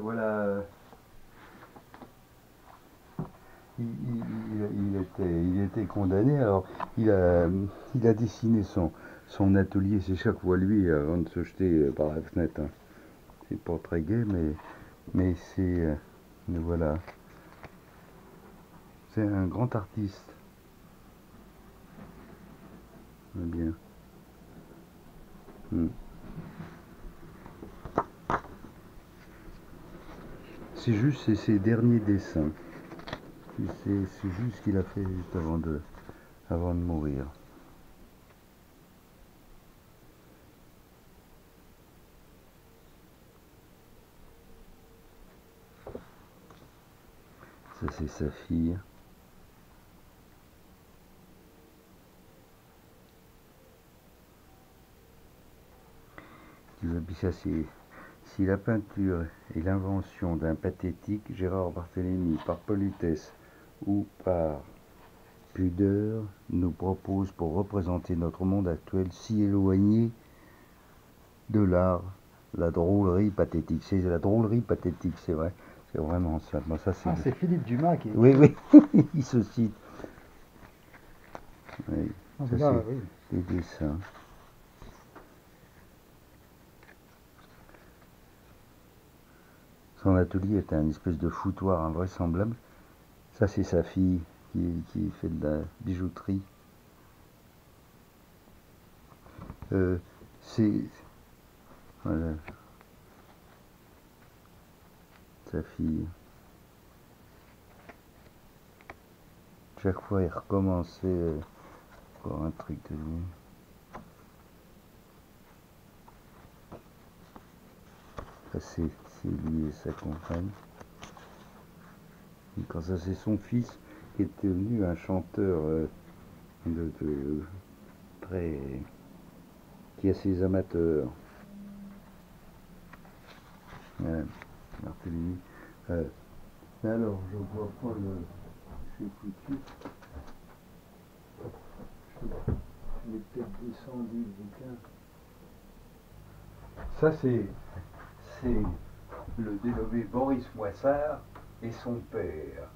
voilà. Il était condamné, alors il a, il a dessiné son atelier, c'est chaque fois lui avant de se jeter par la fenêtre, hein. C'est pas très gai, mais mais voilà, c'est un grand artiste. Bien. Mm. C'est juste ses derniers dessins. C'est juste ce qu'il a fait juste avant de mourir. Ça, c'est sa fille. Puis ça, c'est si la peinture est l'invention d'un pathétique, Gérard Barthélemy, par politesse ou par pudeur, nous propose pour représenter notre monde actuel si éloigné de l'art, la drôlerie pathétique. C'est la drôlerie pathétique, c'est vrai. C'est vraiment ça. Moi, ça c'est. Ah, c'est Philippe Dumas qui Oui, écrit. oui, il se cite. Oui, Ah, ça là, c'est oui. des dessins. Son atelier était un espèce de foutoir invraisemblable. Ça c'est sa fille qui fait de la bijouterie. Euh, c'est voilà, sa fille. Chaque fois il recommençait encore un truc de lui. Ça c'est lui et sa compagne. Et quand ça c'est son fils qui est devenu un chanteur très qui a ses amateurs. Voilà, Barthélemy. Euh, alors je vois pas le. C'est foutu. Je l'ai peut-être descendu le bouquin. Ça c'est le dénommé Boris Moissard et son père,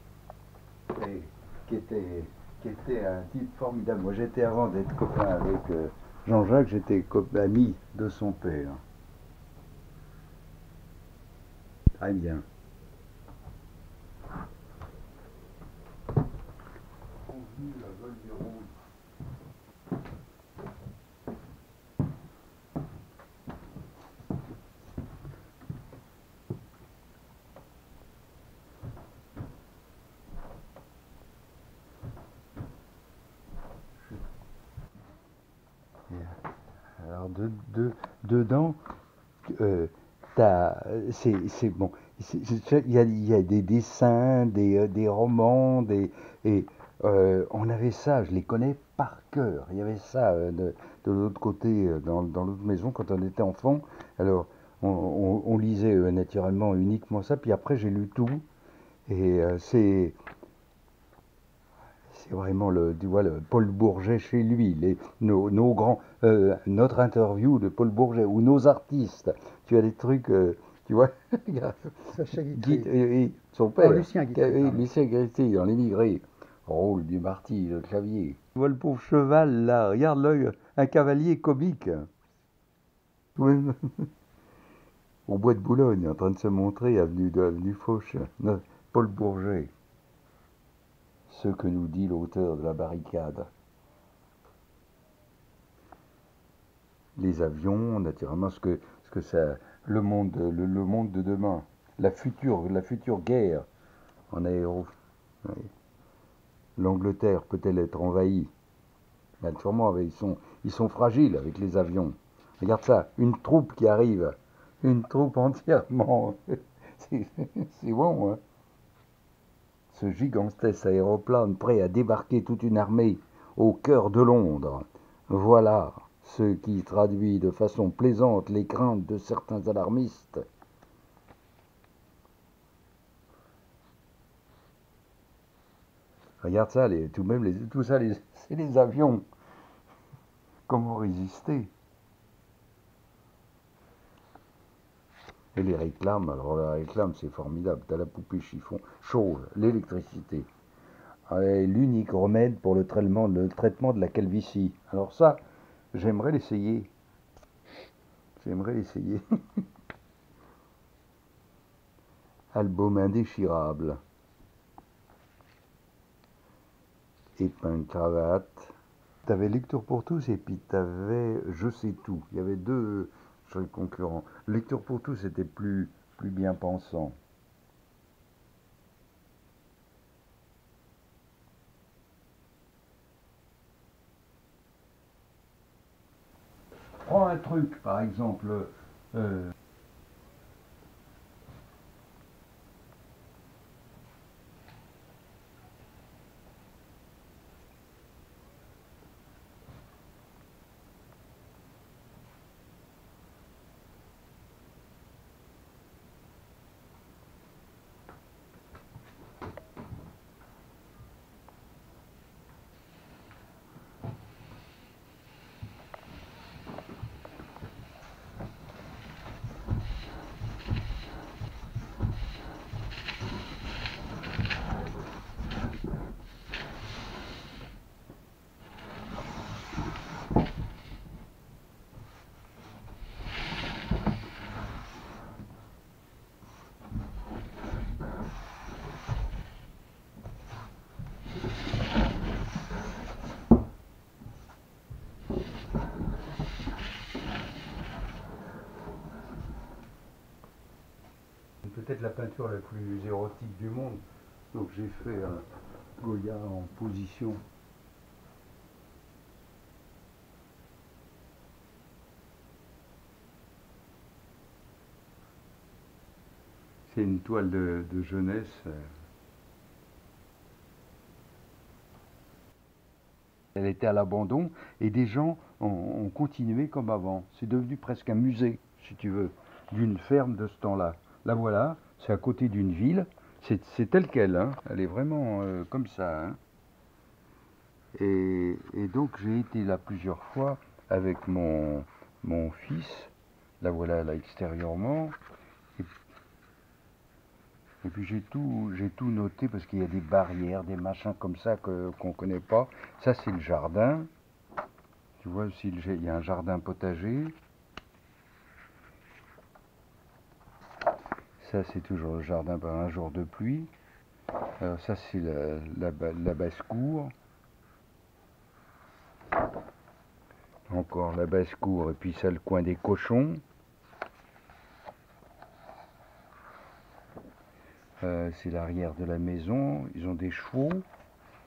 et qui était, qui était un type formidable. Moi j'étais avant d'être copain avec Jean-Jacques, j'étais ami de son père. Très bien. Convenu à Vol-du-Rhône. Alors dedans, euh, c'est bon. Il y a des dessins, des romans, et on avait ça, je les connais par cœur. Il y avait ça de l'autre côté, dans l'autre maison, quand on était enfant. Alors, on lisait naturellement uniquement ça, puis après j'ai lu tout, et c'est vraiment tu vois, le Paul Bourget chez lui, nos grands, notre interview de Paul Bourget, ou nos artistes. Tu as des trucs, tu vois, Sacha Guitry. son Oh, père, Lucien Guitry, pardon. Lucien Gréty, dans l'émigré, rôle du Marty, le clavier. Tu vois le pauvre cheval là, regarde l'œil, un cavalier comique. Oui, au bois de Boulogne, en train de se montrer, avenue Foch, Paul Bourget, ce que nous dit l'auteur de la barricade. Les avions, naturellement, ce que ça, le monde de demain, la future guerre en aéro. Oui. L'Angleterre peut-elle être envahie? Naturellement, ils sont fragiles avec les avions. Regarde ça, une troupe qui arrive, une troupe entièrement. C'est bon, hein. Ce gigantesque aéroplane prêt à débarquer toute une armée au cœur de Londres. Voilà ce qui traduit de façon plaisante les craintes de certains alarmistes. Regarde ça, tout ça, c'est les avions. Comment résister? Et les réclames, alors la réclame, c'est formidable. T'as la poupée chiffon, chauve, l'électricité. L'unique remède pour le traitement de la calvitie. Alors ça, j'aimerais l'essayer. J'aimerais l'essayer. Album indéchirable. Épingle, cravate. T'avais Lecture pour tous et puis t'avais Je sais tout. Il y avait deux concurrents. Lecture pour tous était plus bien pensant. Prends un truc, par exemple. euh, peut-être la peinture la plus érotique du monde. Donc j'ai fait un Goya en position. C'est une toile de jeunesse. Elle était à l'abandon et des gens ont continué comme avant. C'est devenu presque un musée, si tu veux, d'une ferme de ce temps-là. La voilà, c'est à côté d'une ville. C'est telle qu'elle, hein. Elle est vraiment comme ça, hein. Et donc j'ai été là plusieurs fois avec mon fils. La voilà là extérieurement. Et puis j'ai tout noté parce qu'il y a des barrières, des machins comme ça qu'on connaît pas. Ça c'est le jardin. Tu vois aussi il y a un jardin potager. Ça c'est toujours le jardin par un jour de pluie. Alors ça c'est la basse-cour. Encore la basse-cour et puis ça le coin des cochons. C'est l'arrière de la maison. Ils ont des chevaux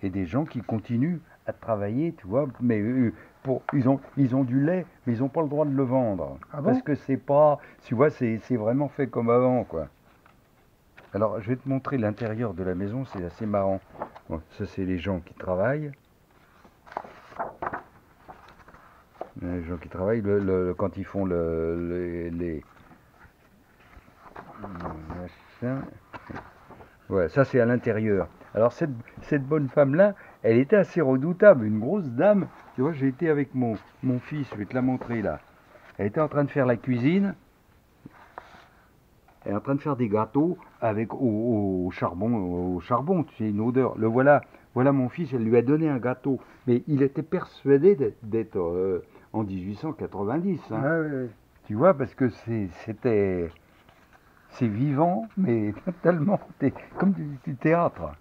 et des gens qui continuent à travailler, tu vois. Mais ils ont du lait, mais ils n'ont pas le droit de le vendre. Ah bon? Parce que c'est pas, tu vois, c'est vraiment fait comme avant, quoi. Alors, je vais te montrer l'intérieur de la maison, c'est assez marrant. Bon, ça, c'est les gens qui travaillent. Les gens qui travaillent, quand ils font les machins. Ouais, ça c'est à l'intérieur. Alors cette bonne femme-là, elle était assez redoutable, une grosse dame. Tu vois, j'ai été avec mon fils, je vais te la montrer là. Elle était en train de faire la cuisine. Elle est en train de faire des gâteaux avec au charbon, tu sais, une odeur. Le voilà, voilà mon fils, elle lui a donné un gâteau. Mais il était persuadé d'être en 1890. Hein. Ah, oui, oui. Tu vois, parce que c'est vivant, mais tellement, comme du théâtre.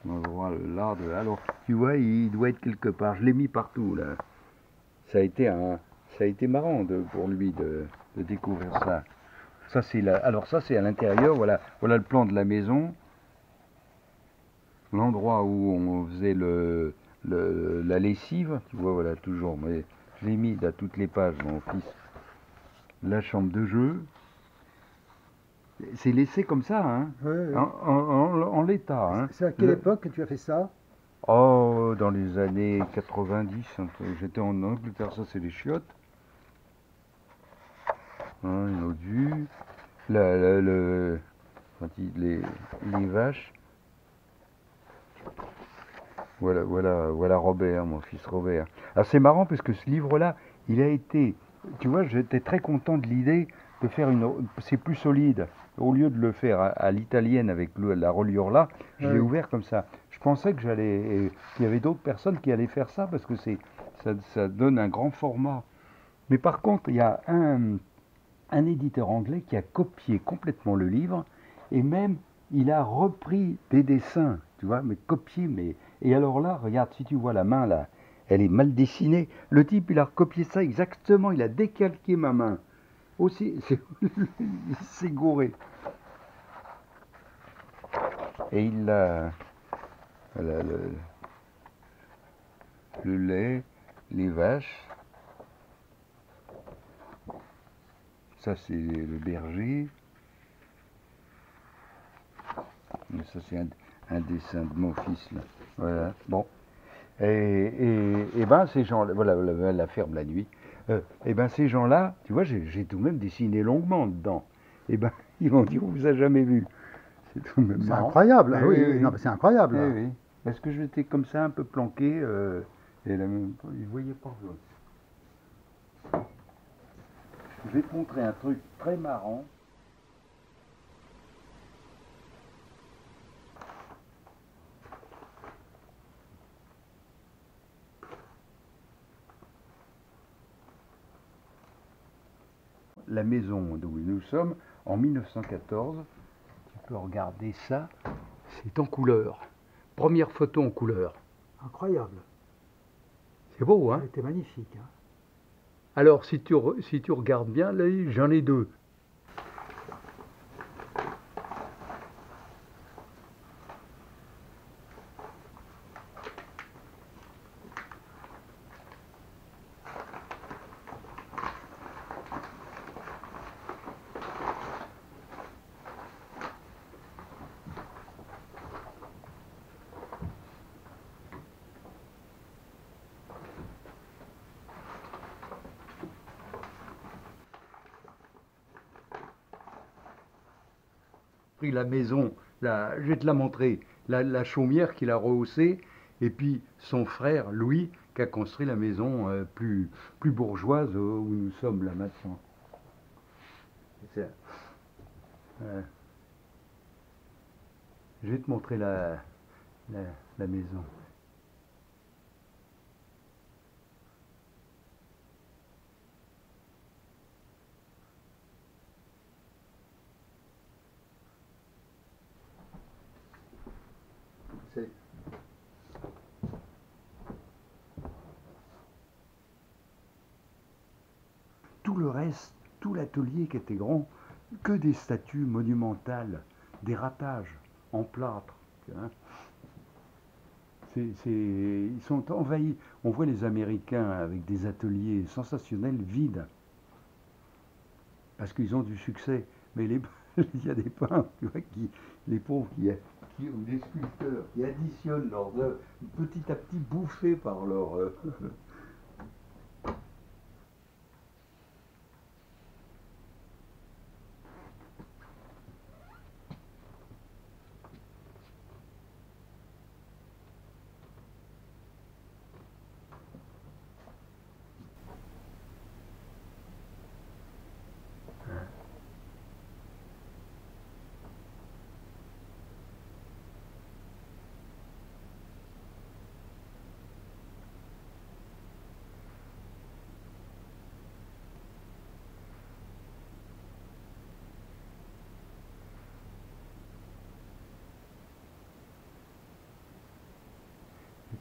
On voit l'art de. Alors, tu vois, il doit être quelque part. Je l'ai mis partout là. Ça a été marrant pour lui de découvrir ça. Alors ça c'est à l'intérieur. Voilà, voilà le plan de la maison. L'endroit où on faisait la lessive. Tu vois, voilà toujours. Mais je l'ai mis à toutes les pages, mon fils. La chambre de jeu. C'est laissé comme ça, hein, Oui, oui. en l'état. Hein. C'est à quelle époque que tu as fait ça? Oh, dans les années 90, j'étais en Angleterre, ça c'est les chiottes. Hein, une autre vue. Les vaches. Voilà Robert, mon fils Robert. Alors c'est marrant parce que ce livre-là, il a été tu vois, j'étais très content de l'idée de faire c'est plus solide. Au lieu de le faire à l'italienne avec la reliure là, je l'ai Oui. ouvert comme ça. Je pensais qu'il y avait d'autres personnes qui allaient faire ça parce que ça donne un grand format. Mais par contre, il y a un éditeur anglais qui a copié complètement le livre et même il a repris des dessins, tu vois, mais copié, mais. Et alors là, regarde, si tu vois la main là, elle est mal dessinée. Le type, il a recopié ça exactement, il a décalqué ma main. Aussi, il s'est gouré. Et il a le lait, les vaches, ça c'est le berger, mais ça c'est un dessin de mon fils là. Voilà, bon. Et ben ces gens, voilà, la ferme la nuit. Et ben ces gens-là, tu vois, j'ai tout de même dessiné longuement dedans. Et ben ils vont dire, on vous a jamais vu. C'est tout de même C'est marrant. incroyable. Ah Eh oui, oui, oui, non, oui. mais c'est incroyable. Eh Là. oui. Parce que j'étais comme ça un peu planqué et là, ils ne voyaient pas. Je vais te montrer un truc très marrant. La maison d'où nous sommes en 1914. Tu peux regarder ça. C'est en couleur. Première photo en couleur. Incroyable. C'est beau, hein? C'était magnifique. Hein. Alors, si tu regardes bien, là, j'en ai deux. Pris la maison, je vais te la montrer, la chaumière qu'il a rehaussée, et puis son frère Louis qui a construit la maison plus bourgeoise où nous sommes là maintenant. Euh, je vais te montrer la, la maison. C'est tout le reste, tout l'atelier qui était grand, que des statues monumentales, des ratages en plâtre. Hein. Ils sont envahis. On voit les Américains avec des ateliers sensationnels vides, parce qu'ils ont du succès. Mais il y a des peintres, tu vois, les pauvres, ou des sculpteurs, qui additionnent leurs œuvres, petit à petit bouffés par leur.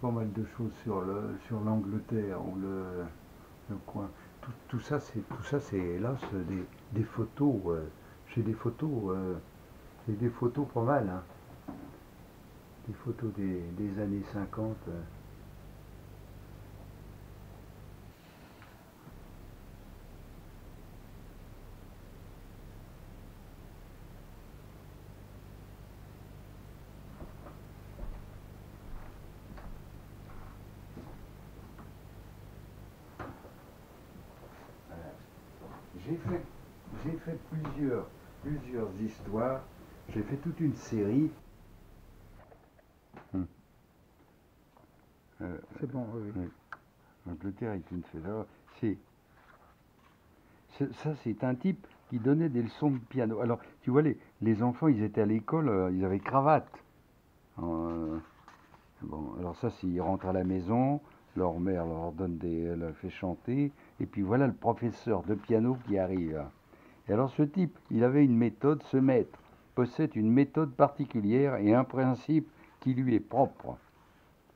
Pas mal de choses sur l'Angleterre ou le coin. Tout ça, c'est hélas des photos. J'ai des photos, j'ai des photos pas mal, hein. Des photos des années 50. J'ai fait, j'ai fait plusieurs histoires. J'ai fait toute une série. C'est bon, oui. Oui. L'Angleterre est une fédération. C'est Ça, c'est un type qui donnait des leçons de piano. Alors, tu vois, les enfants, ils étaient à l'école, ils avaient cravate. Euh, bon, alors ça, s'ils rentrent à la maison, leur mère leur fait chanter, et puis voilà le professeur de piano qui arrive. Et alors ce type, il avait une méthode, ce maître possède une méthode particulière et un principe qui lui est propre.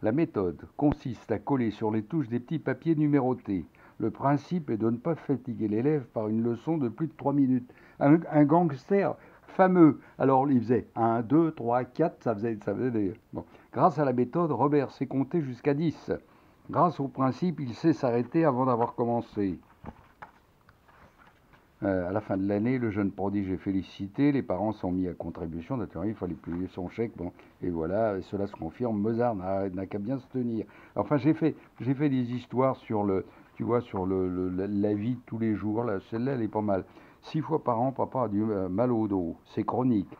La méthode consiste à coller sur les touches des petits papiers numérotés. Le principe est de ne pas fatiguer l'élève par une leçon de plus de 3 minutes. Un gangster fameux. Alors il faisait 1, 2, 3, 4, ça faisait des... Bon. Grâce à la méthode, Robert sait compter jusqu'à 10. Grâce au principe, il sait s'arrêter avant d'avoir commencé. À la fin de l'année, le jeune prodige est félicité, les parents sont mis à contribution, naturellement, il fallait payer son chèque, bon, et voilà, et cela se confirme, Mozart n'a qu'à bien se tenir. Enfin, j'ai fait des histoires sur tu vois, sur la vie de tous les jours, là, celle-là, elle est pas mal. 6 fois par an, papa a du mal au dos, c'est chronique.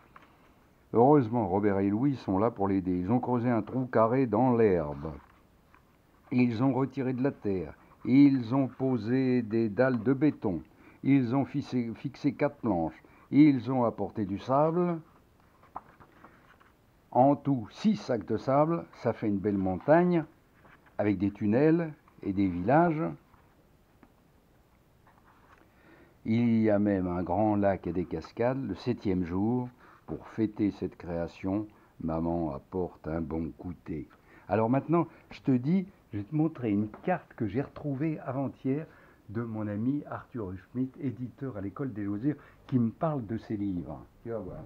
Heureusement, Robert et Louis sont là pour l'aider. Ils ont creusé un trou carré dans l'herbe. Ils ont retiré de la terre. Ils ont posé des dalles de béton. Ils ont fixé 4 planches. Ils ont apporté du sable. En tout, 6 sacs de sable. Ça fait une belle montagne avec des tunnels et des villages. Il y a même un grand lac et des cascades. Le 7e jour, pour fêter cette création, maman apporte un bon goûter. Alors maintenant, je te dis, je vais te montrer une carte que j'ai retrouvée avant-hier de mon ami Arthur Schmitt, éditeur à l'École des loisirs, qui me parle de ses livres. Tu vas voir.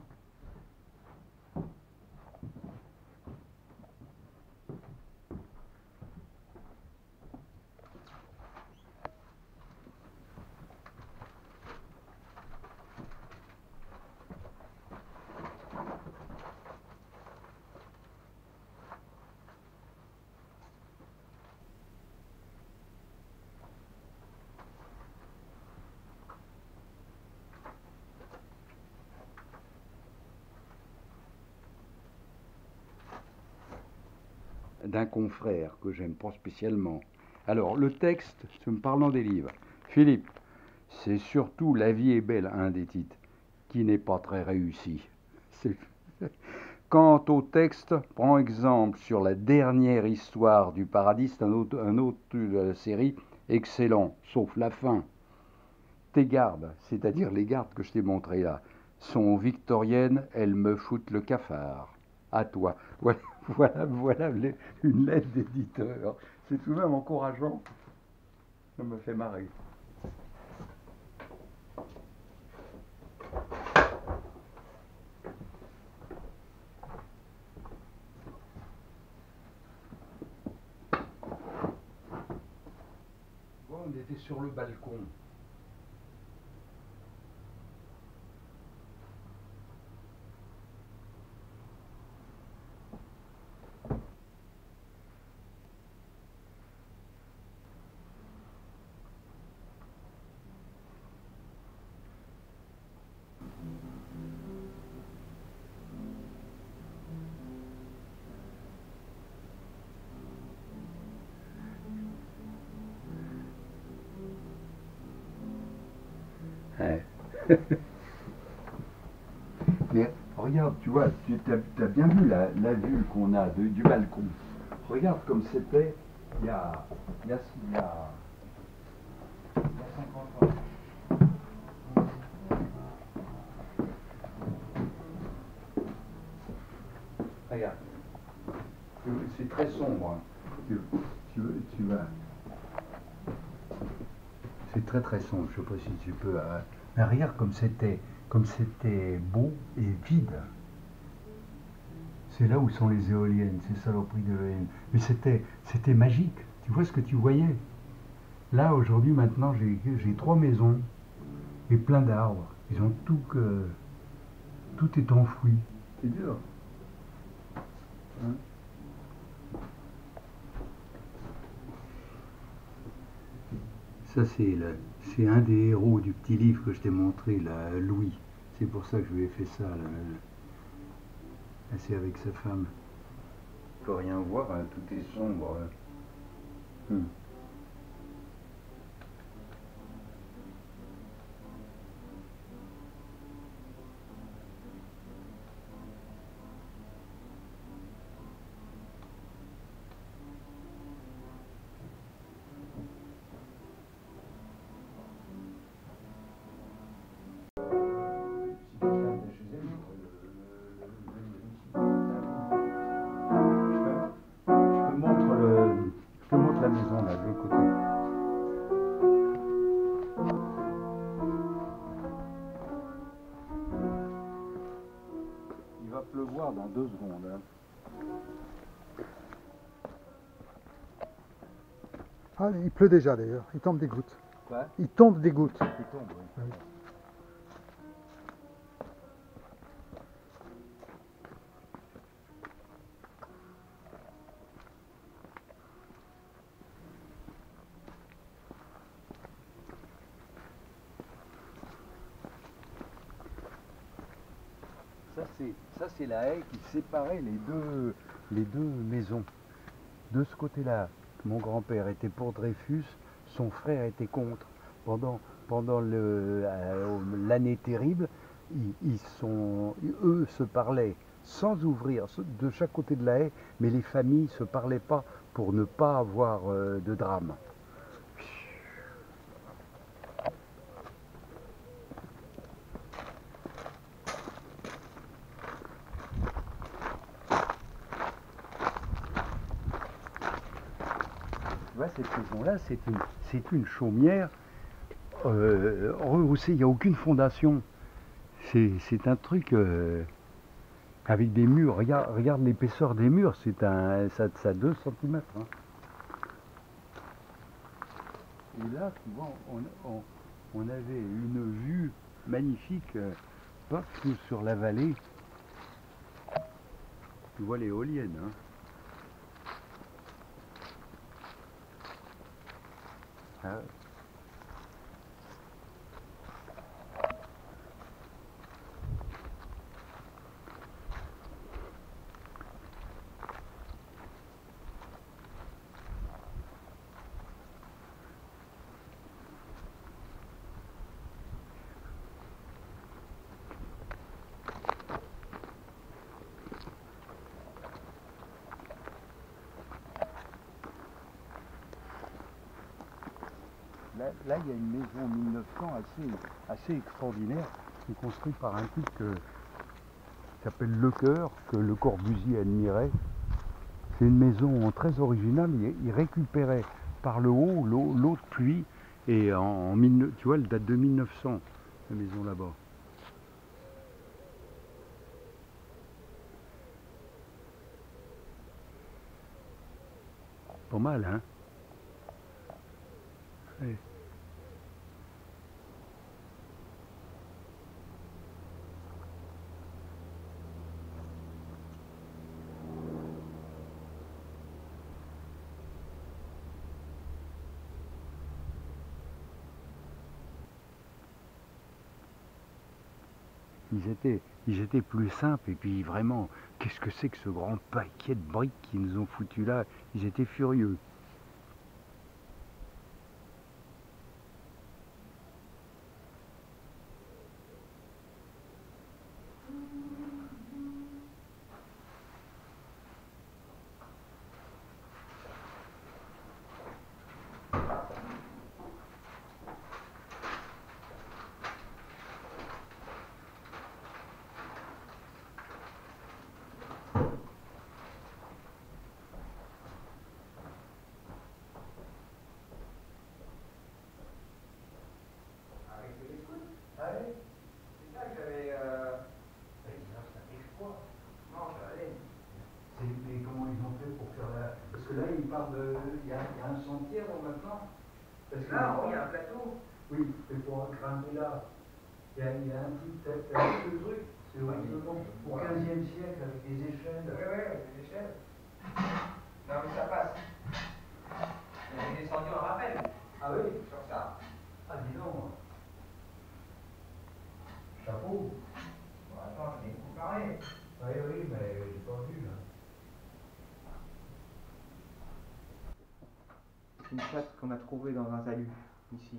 D'un confrère que j'aime pas spécialement. Alors, le texte, c'est me parlant des livres. Philippe, c'est surtout La vie est belle, un des titres, qui n'est pas très réussi. Quant au texte, prends exemple sur la dernière histoire du paradis, c'est un autre de la série, excellent, sauf la fin. Tes gardes, c'est-à-dire les gardes que je t'ai montrées là, sont victoriennes, elles me foutent le cafard. À toi. Voilà une lettre d'éditeur. C'est tout de même encourageant. Ça me fait marrer. Bon, on était sur le balcon. Ouais. Mais regarde, tu vois, tu as bien vu la vue qu'on a du balcon. Regarde comme c'était il y a 50 ans. Regarde, c'est très sombre. Hein. Tu vas. C'est très très sombre. Je ne sais pas si tu peux. Mais regarde comme c'était beau et vide. C'est là où sont les éoliennes, ces saloperies d'éoliennes. Mais c'était magique. Tu vois ce que tu voyais. Là aujourd'hui maintenant j'ai 3 maisons et plein d'arbres. Ils ont tout est enfoui. C'est dur. Hein. Ça, c'est un des héros du petit livre que je t'ai montré, là, Louis. C'est pour ça que je lui ai fait ça. Là. C'est avec sa femme. On peut rien voir, hein, tout est sombre. l'autre côté. Il va pleuvoir dans 2 secondes. Hein. Ah, il pleut déjà d'ailleurs, il tombe des gouttes. Quoi? Il tombe des gouttes. Il tombe, oui. Oui. Ça c'est la haie qui séparait les deux maisons. De ce côté-là, mon grand-père était pour Dreyfus, son frère était contre. Pendant l'année terrible, eux se parlaient sans ouvrir, de chaque côté de la haie, mais les familles ne se parlaient pas pour ne pas avoir de drame. Tu vois, cette maison-là, c'est une chaumière rehaussée, il n'y a aucune fondation. C'est un truc avec des murs. Regarde l'épaisseur des murs, ça a 2 cm. Hein. Et là, tu vois, on avait une vue magnifique partout sur la vallée. Tu vois l'éolienne. Hein. Ah. Là, il y a une maison en 1900 assez extraordinaire, qui est construite par un type qui s'appelle Lecoeur, que Le Corbusier admirait. C'est une maison très originale, il récupérait par le haut l'eau de pluie, et tu vois, elle date de 1900, la maison là-bas. Pas mal, hein? Ouais. Ils étaient plus simples, et puis vraiment, qu'est-ce que c'est que ce grand paquet de briques qu'ils nous ont foutu là? Ils étaient furieux. Mais comment ils ont fait pour faire la... Parce que là, il y a un sentier là maintenant. Parce que là, il y a un plateau. Oui, mais pour grimper là, il y a un petit truc. C'est au 15e siècle avec des échelles. Oui, des échelles. Non, mais ça passe. On est descendu en rappel. Ah oui? Sur ça. Ah, dis donc. Chapeau. Bon, attends, je l'ai comparé. Oui, mais j'ai pas vu là. C'est une chatte qu'on a trouvée dans un talus, ici.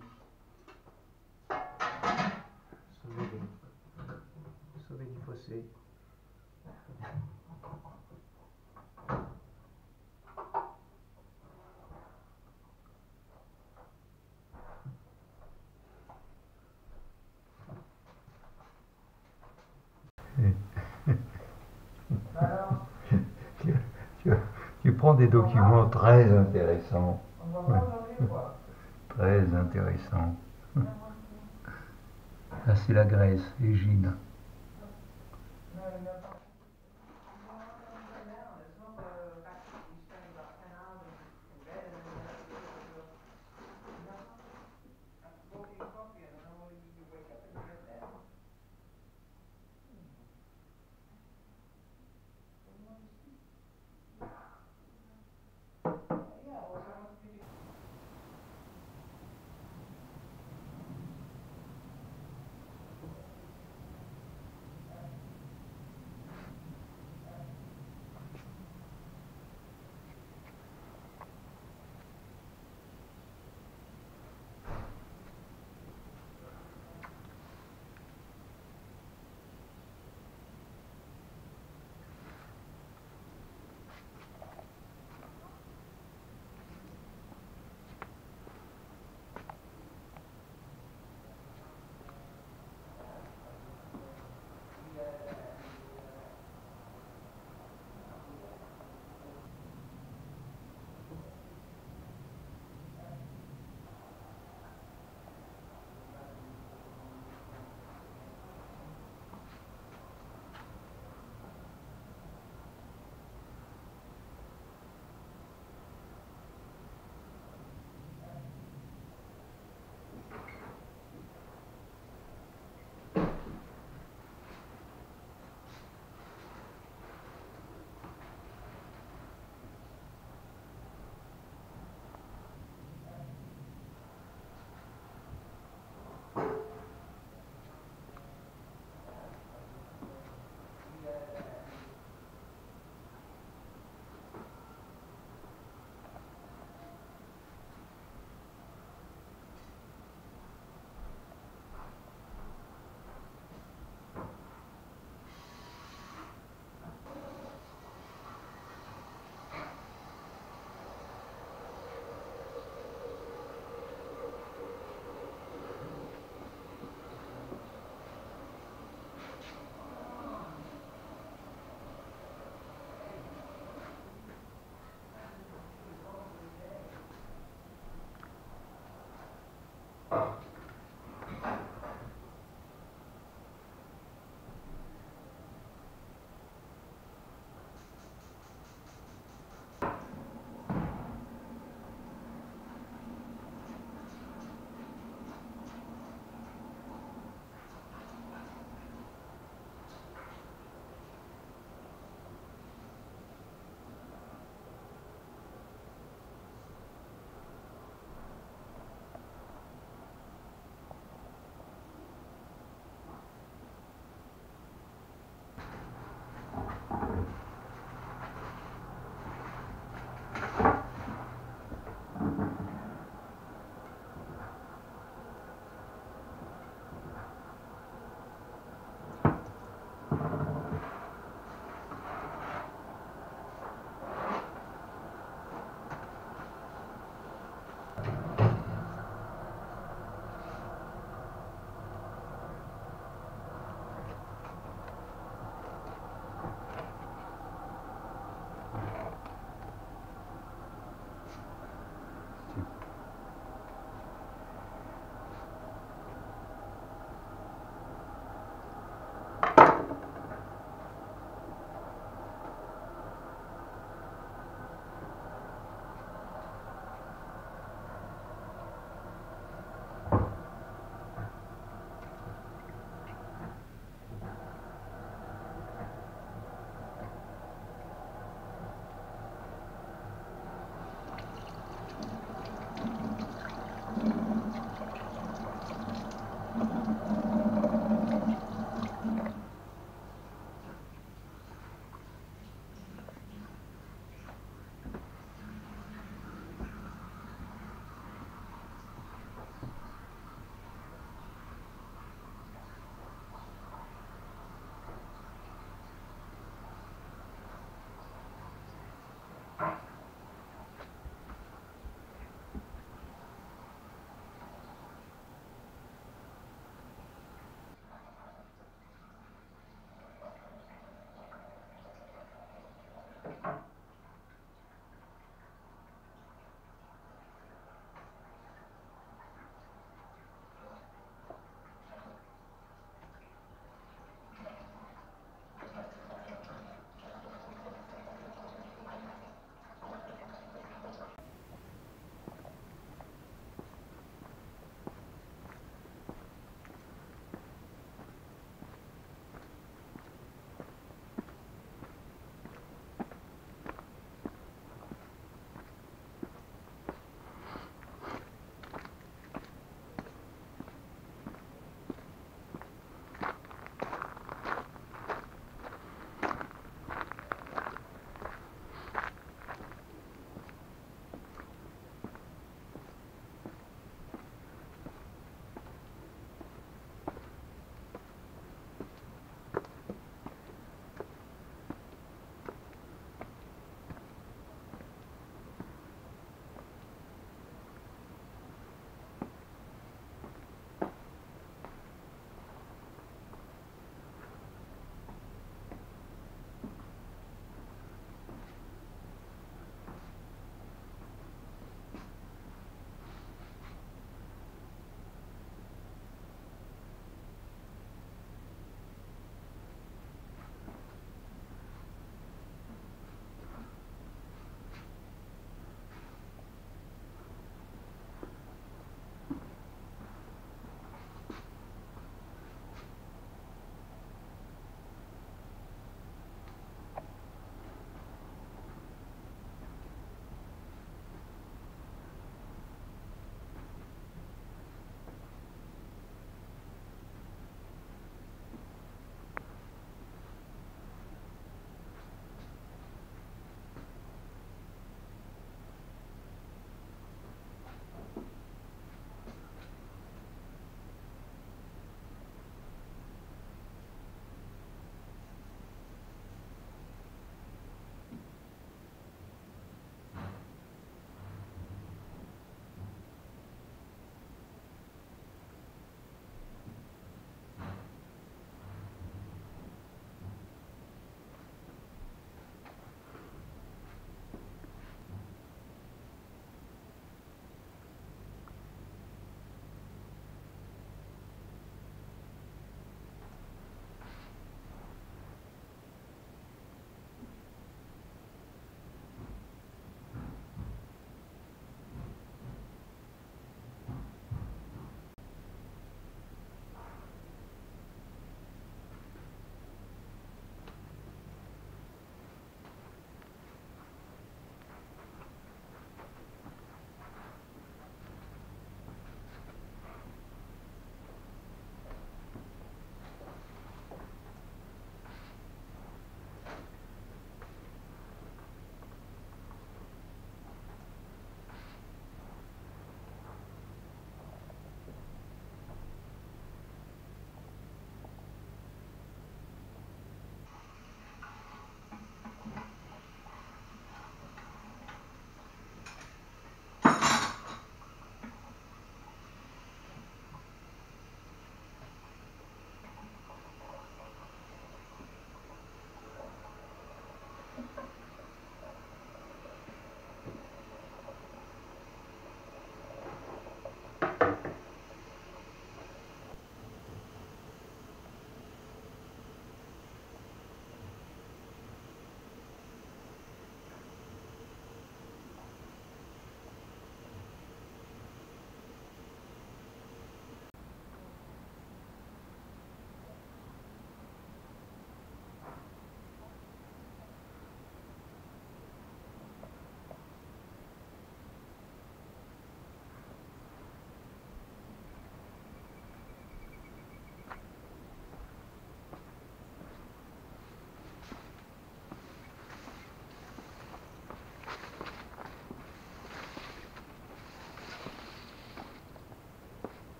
Sauvé du fossé. Alors, Tu prends des documents très intéressants. on va voir. Très intéressant. Là, c'est la Grèce, Égine.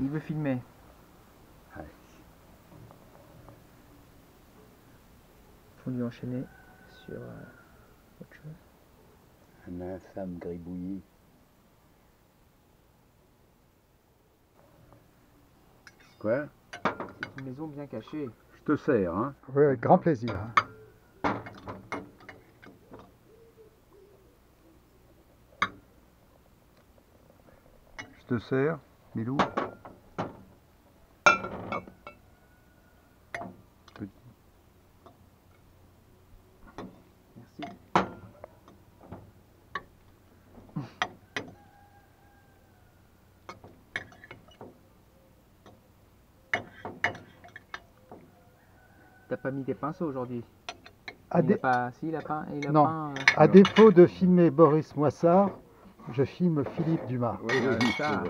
Il veut filmer. Ouais. Faut lui enchaîner sur autre chose. Un infâme gribouillis. Quoi? C'est une maison bien cachée. Je te sers, hein? Oui, avec grand plaisir. Hein. Je te sers, Milou? Merci. T'as pas mis des pinceaux aujourd'hui? À, Il dé- a pas... Si, il a peint, il a Non. peint, à défaut de filmer Boris Moissard, je filme Philippe Dumas. Oui, ça.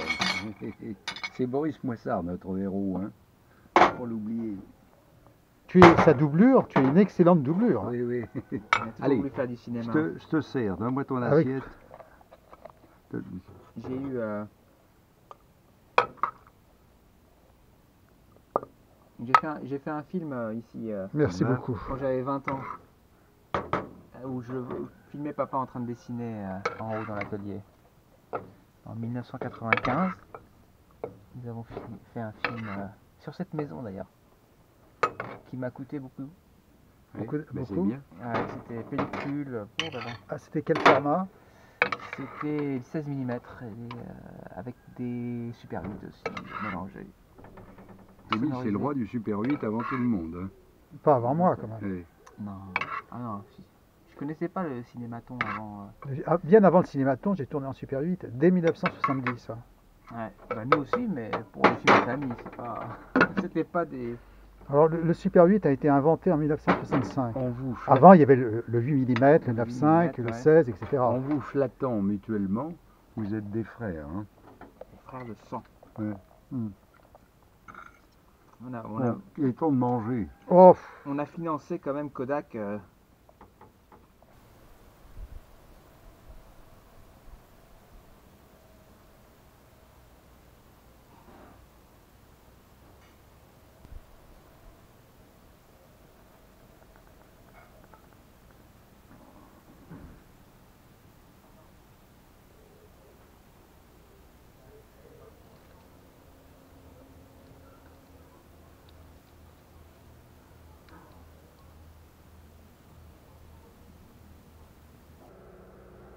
c'est Boris Moissard, notre héros, hein? Faut l'oublier. Tu es sa doublure, tu es une excellente doublure. Oui, oui. Il a toujours Allez, voulu faire du cinéma. Je te sers, donne-moi ton Avec- assiette. J'ai eu... J'ai fait un film ici Merci Là. beaucoup. quand j'avais 20 ans où je filmais papa en train de dessiner en haut dans l'atelier. En 1995, nous avons fait un film sur cette maison d'ailleurs, qui m'a coûté beaucoup. Oui, Beaucoup- mais c'est beaucoup. bien. Ouais, c'était pellicule, oh là là. Ah, c'était quel format? C'était 16 mm et, avec des Super 8 aussi mélangés. Émile, c'est le Sonorisé. roi du Super 8 avant tout le monde. Hein. Pas avant moi, quand même. Oui. Non, ah non, je connaissais pas le cinématon avant. Bien avant le cinématon, j'ai tourné en Super 8, dès 1970. Hein. Ouais, bah nous aussi, mais pour les films de famille, c'est pas, c'était pas des. Alors, le Super 8 a été inventé en 1965. En vous, Avant, il y avait le 8 mm, le 9.5, le ouais. 16, etc. en vous flattant mutuellement, vous êtes des frères. Hein. Frères de sang. Ouais. On a, Bon, il est temps de manger. Oh, on a financé quand même Kodak.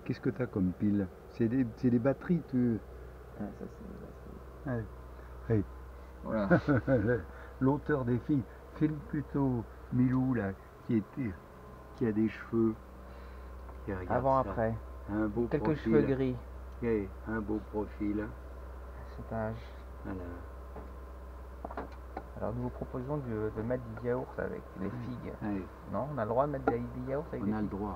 Qu'est-ce que tu as comme pile? C'est des batteries, tu... Ouais, ça c'est. Hey. Voilà. L'auteur des films, filme plutôt Milou, là, qui a des cheveux. Qui regarde Avant, ça. après. Un beau Quelques profil. cheveux gris. Et un beau profil. À cet âge. Voilà. Alors nous vous proposons de mettre du yaourt avec des figues. Ouais, Non, on a le droit de mettre des yaourts avec on des a le figues. droit.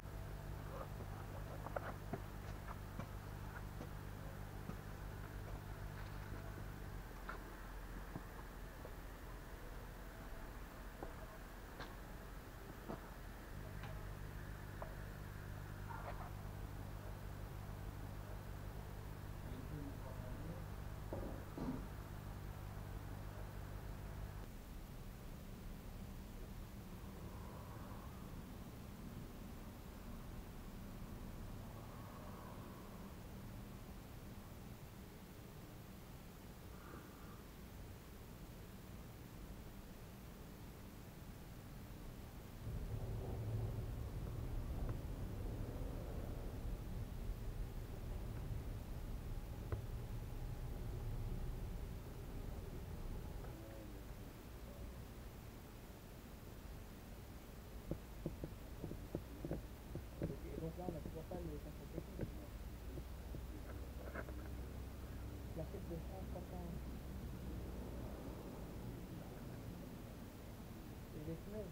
Donc là, on n'a toujours pas le contrôle technique. La fête de France, papa. Et les semelles.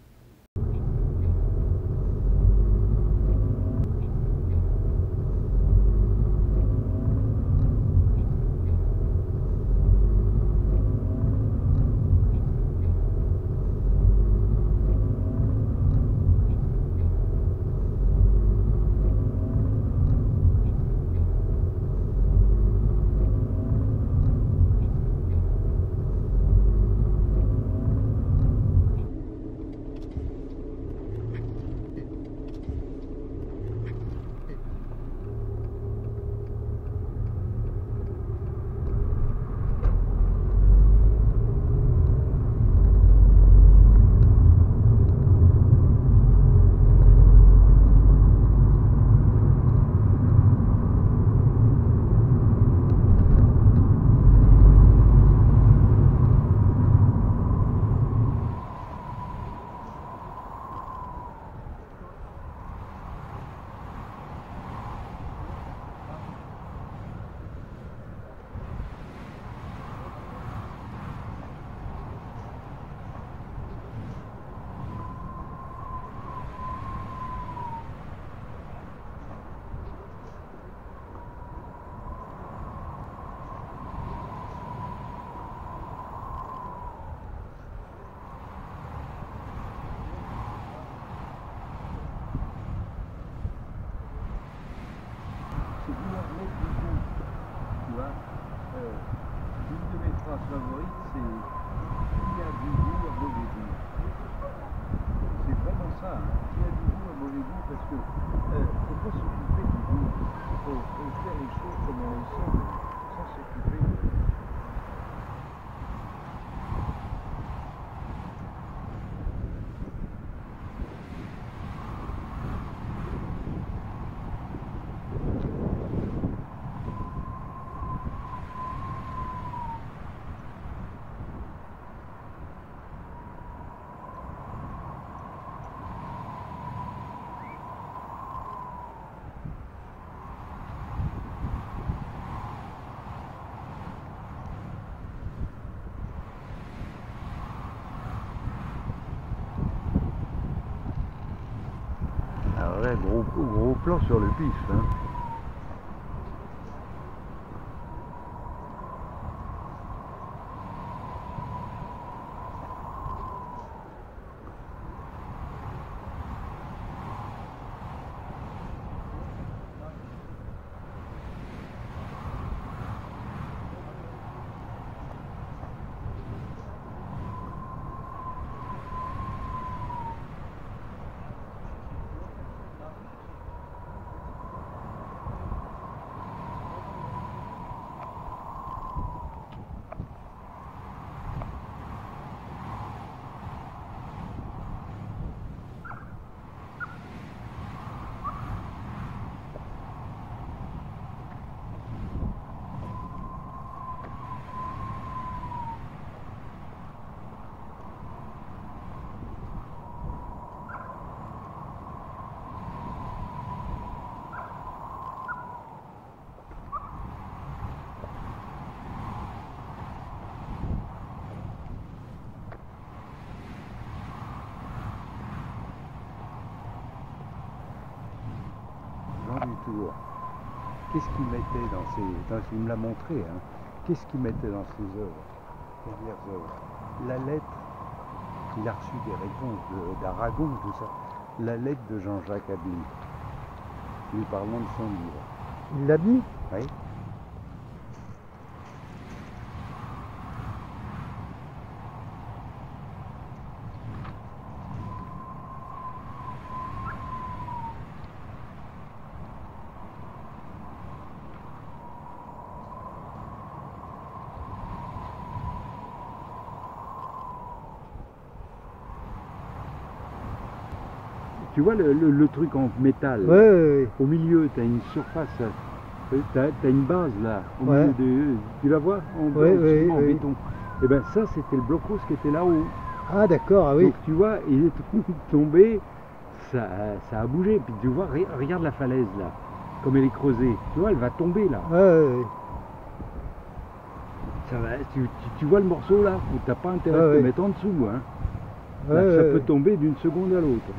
C'est vouloir mettre du goût, tu vois. Une de mes phrases favorites, c'est il y a du goût à mauvais goût. C'est vraiment ça, hein. Il y a du goût à mauvais goût parce que faut pas s'occuper du goût. Faut faire les choses comme elles sont, sans s'occuper de... Ah ouais, gros plan sur le piste, hein. toujours. Qu'est-ce qu'il mettait il me l'a montré, hein. Qu'est-ce qu'il mettait dans ses œuvres, dernières œuvres? La lettre, il a reçu des réponses d'Aragon, tout ça. La lettre de Jean-Jacques Ably, lui parlant de son livre. Il l'a mis? Oui. Tu vois le truc en métal, Ouais. au milieu, tu as une surface, tu as une base là, au Ouais. milieu tu la vois en Oui. béton. Et bien ça, c'était le blocos qui était là-haut. Ah d'accord, ah oui. Donc tu vois, il est tombé, ça a bougé. Puis tu vois, regarde la falaise là, comme elle est creusée. Tu vois, elle va tomber là. Ouais. Ça va, tu vois le morceau là, où tu n'as pas intérêt de te mettre en dessous. Hein. Là, ça peut tomber d'une seconde à l'autre.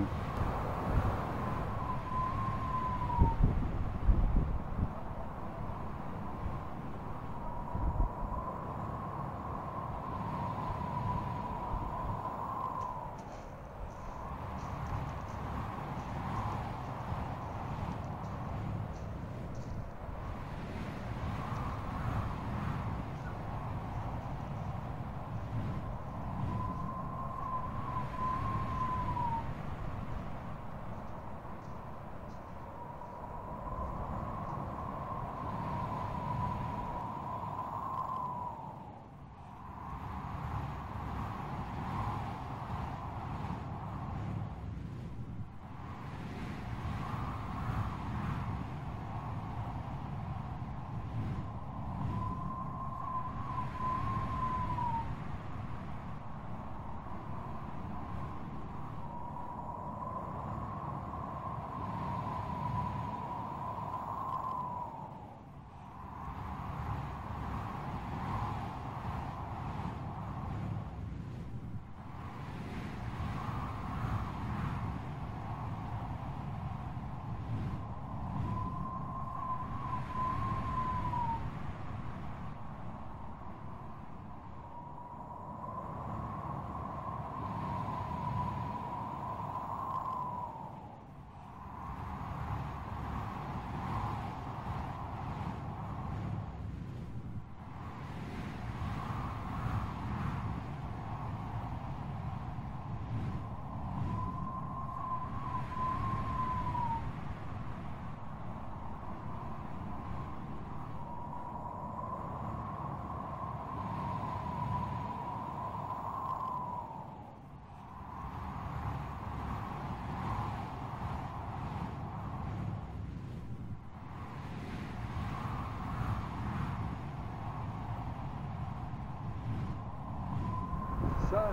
Ça,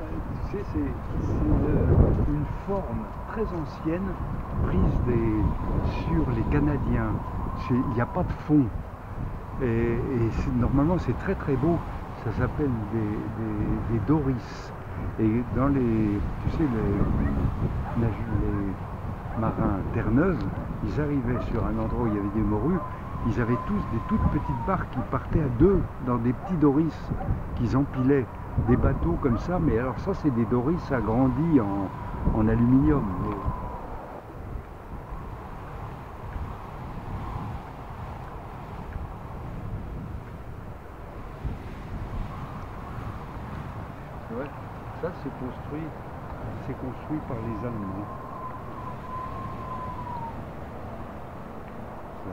tu sais, c'est une forme très ancienne prise sur les Canadiens. Il n'y a pas de fond. Et normalement, c'est très très beau. Ça s'appelle des doris. Et dans tu sais, les marins Terre-Neuve, ils arrivaient sur un endroit où il y avait des morues. Ils avaient tous des toutes petites barques qui partaient à deux dans des petits doris qu'ils empilaient. Des bateaux comme ça, mais alors ça c'est des doris agrandis en aluminium. Ouais, ça c'est construit par les Allemands. Ça.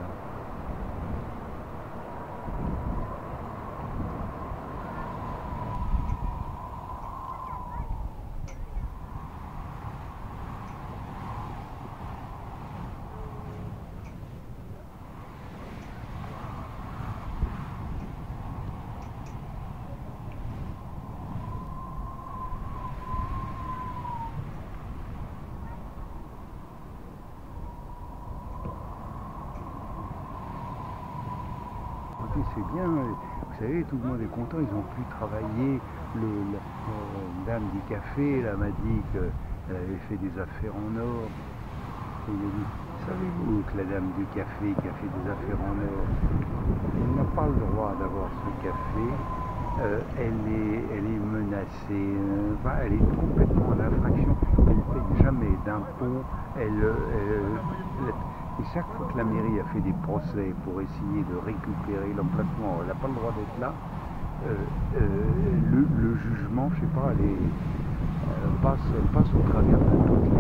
C'est bien, vous savez, tout le monde est content, ils ont pu travailler. La dame du café là m'a dit qu'elle avait fait des affaires en or. Et il a dit, Savez-vous que la dame du café qui a fait des affaires en or, elle n'a pas le droit d'avoir ce café, elle est menacée, elle est complètement en infraction, elle ne paye jamais d'impôts, et chaque fois que la mairie a fait des procès pour essayer de récupérer l'emplacement, elle n'a pas le droit d'être là, le jugement, je sais pas, elle passe au travers de toutes les...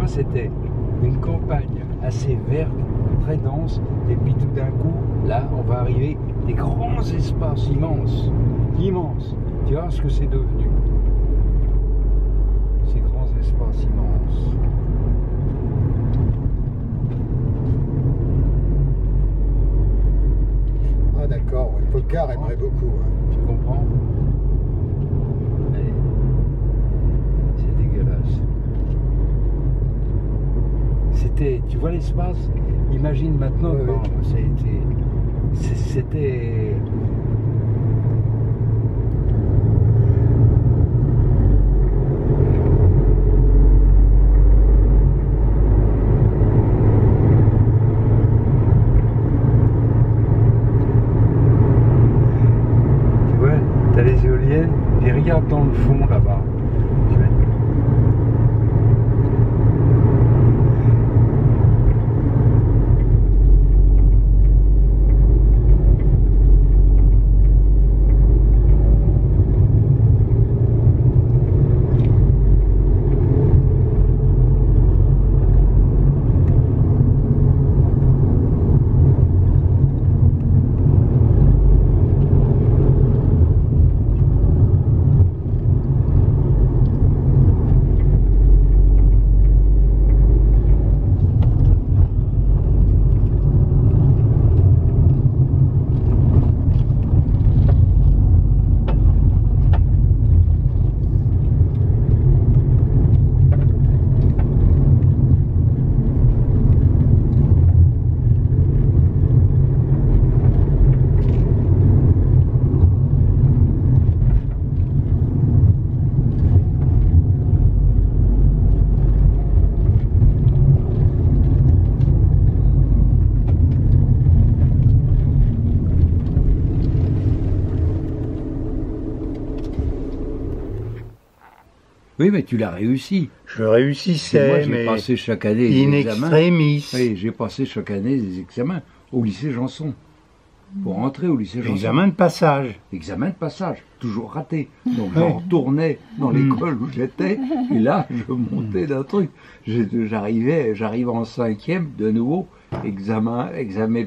C'était une campagne assez verte, très dense, et puis tout d'un coup, là, on va arriver des grands espaces immenses, immenses. Tu vois ce que c'est devenu, ces grands espaces immenses. Ah d'accord, ouais, Pocard aimerait beaucoup. Hein. Tu comprends? C'est dégueulasse. C'était, tu vois l'espace? Imagine maintenant, oui, non, oui. C'était... Tu vois, t'as les éoliennes, et regarde dans le fond là-bas. Tu vois. Oui, mais tu l'as réussi. Je réussissais, Moi, j'ai mais passé chaque année in des examens. extremis. Oui, j'ai passé chaque année des examens au lycée Janson. Pour entrer au lycée Janson. Examen de passage. Examen de passage, toujours raté. Donc je retournais dans l'école où j'étais, et là, je montais d'un truc. J'arrivais en 5e, de nouveau, examen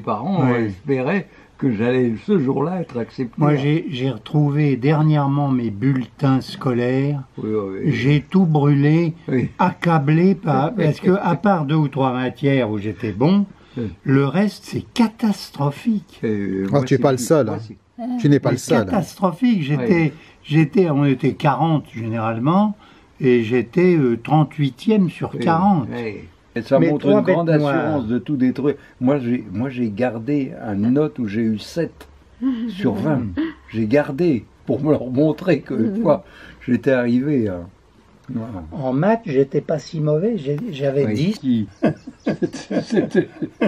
par an, on espérait que j'allais ce jour-là être accepté. Moi, j'ai retrouvé dernièrement mes bulletins scolaires. Oui, oui. J'ai tout brûlé, Oui. accablé parce que à part 2 ou 3 matières où j'étais bon, le reste c'est catastrophique. Oh, tu n'es pas le seul. Hein. Tu n'es pas le seul. Catastrophique. On était 40 généralement, et j'étais 38e sur 40. Oui. Et ça Mais montre toi, une grande bête noire. assurance de tout détruire. Moi, j'ai gardé une note où j'ai eu 7 sur 20. J'ai gardé pour me leur montrer qu'une fois j'étais arrivé à... Voilà. En maths, j'étais pas si mauvais, j'avais 10.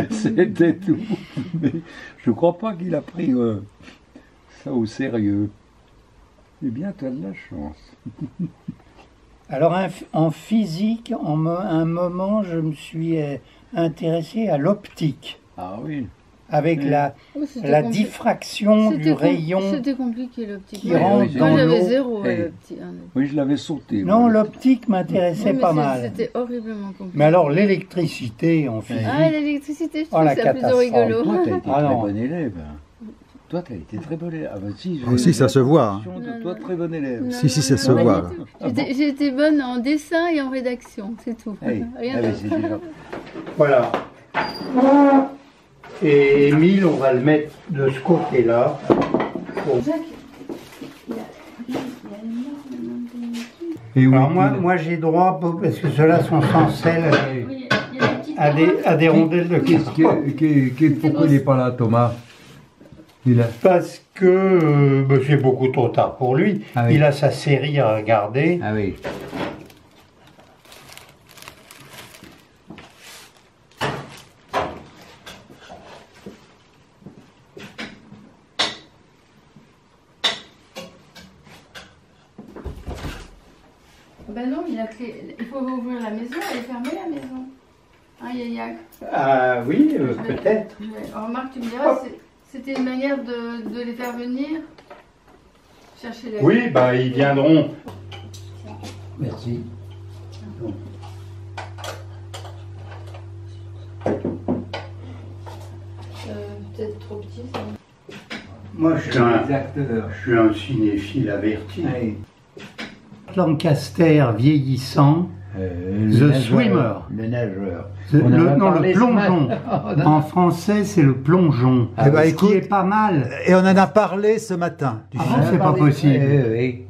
C'était tout. Mais je crois pas qu'il a pris ça au sérieux. Eh bien, tu as de la chance. Alors en physique, un moment, je me suis intéressé à l'optique, Ah oui. avec la diffraction du rayon. C'était compliqué l'optique. qui rentre dans Moi j'avais l'eau. 0 Eh. l'optique. Oui, je l'avais sauté. Non, moi. l'optique m'intéressait pas mal. C'était horriblement compliqué. Mais alors l'électricité en physique, Ah, l'électricité, je Oh, trouve la ça plutôt catastrophe. rigolo. Toi, t'as été Ah très non. bon élève. Toi, t'as été très bon élève. Ah bah si, Ah, si, ça se voit, l'impression de toi, très bon élève. Non, Si, si, ça non, se non, voit, pas du là. tout. J'ai été bonne en dessin et en rédaction, c'est tout. Hey, Rien allez, d'autre. c'est déjà... voilà. Et Émile, on va le mettre de ce côté-là. Jacques, il y a énormément de... Et oui, Alors moi j'ai droit, parce que ceux-là sont sans sel, Oui, il y a des petites à des rondelles de castor. pourquoi il n'est pas là, Thomas? Il a... Parce que c'est beaucoup trop tard pour lui. Ah oui. Il a sa série à regarder. Ah oui. Ben non, il faut ouvrir la maison et fermer la maison. Hein, Yayak? Ah oui, peut-être. Remarque, tu me diras, c'était une manière de les faire venir chercher la... Oui, bah ils viendront. Merci. Peut-être trop petit, ça. Moi je suis un cinéphile averti. Oui. Lancaster vieillissant, The Swimmer. Le nageur. Le plongeon. En français, c'est le plongeon. Eh ben, Ce écoute, qui est pas mal. Et on en a parlé ce matin. Du Ah film. bon, c'est pas possible. Oui.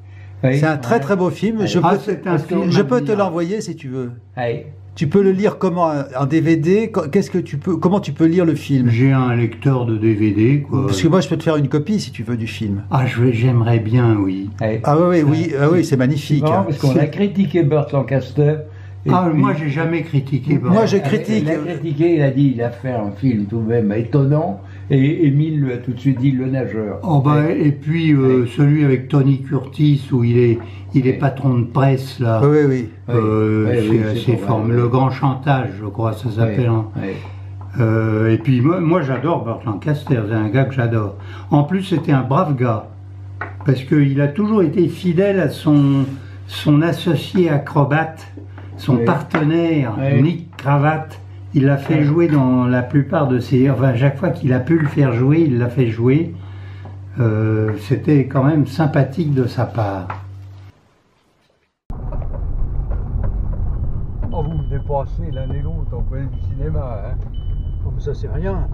Oui. C'est un très très beau film. Je Ah, peux, c'est un film je peux te admirable. l'envoyer si tu veux. Oui. Tu peux le lire comment en DVD. Comment tu peux lire le film? J'ai un lecteur de DVD, quoi. Parce que moi je peux te faire une copie si tu veux du film. Ah, j'aimerais bien, oui. Ah oui, c'est magnifique. C'est marrant parce qu'on a critiqué Burt Lancaster. Et Ah, puis- moi, j'ai jamais critiqué. Moi, je Il critique. a critiqué, il a dit il a fait un film tout de même étonnant. Et Émile lui a tout de suite dit Le Nageur. Oh, bah, et puis celui avec Tony Curtis où il est patron de presse là. Oui, oui. Oui, C'est c'est assez pas fort. mal. Le Grand Chantage, je crois, ça s'appelle. Hein. Oui. Et puis moi j'adore Burt Lancaster, c'est un gars que j'adore. En plus, c'était un brave gars parce qu'il a toujours été fidèle à son associé acrobate, son Oui. partenaire Oui. Nick Cravate. Il l'a fait jouer dans la plupart de ses... Enfin, chaque fois qu'il a pu le faire jouer, il l'a fait jouer. C'était quand même sympathique de sa part. Oh, vous me dépassez, l'un et l'autre, on peut aller du cinéma. Hein. Ça c'est rien.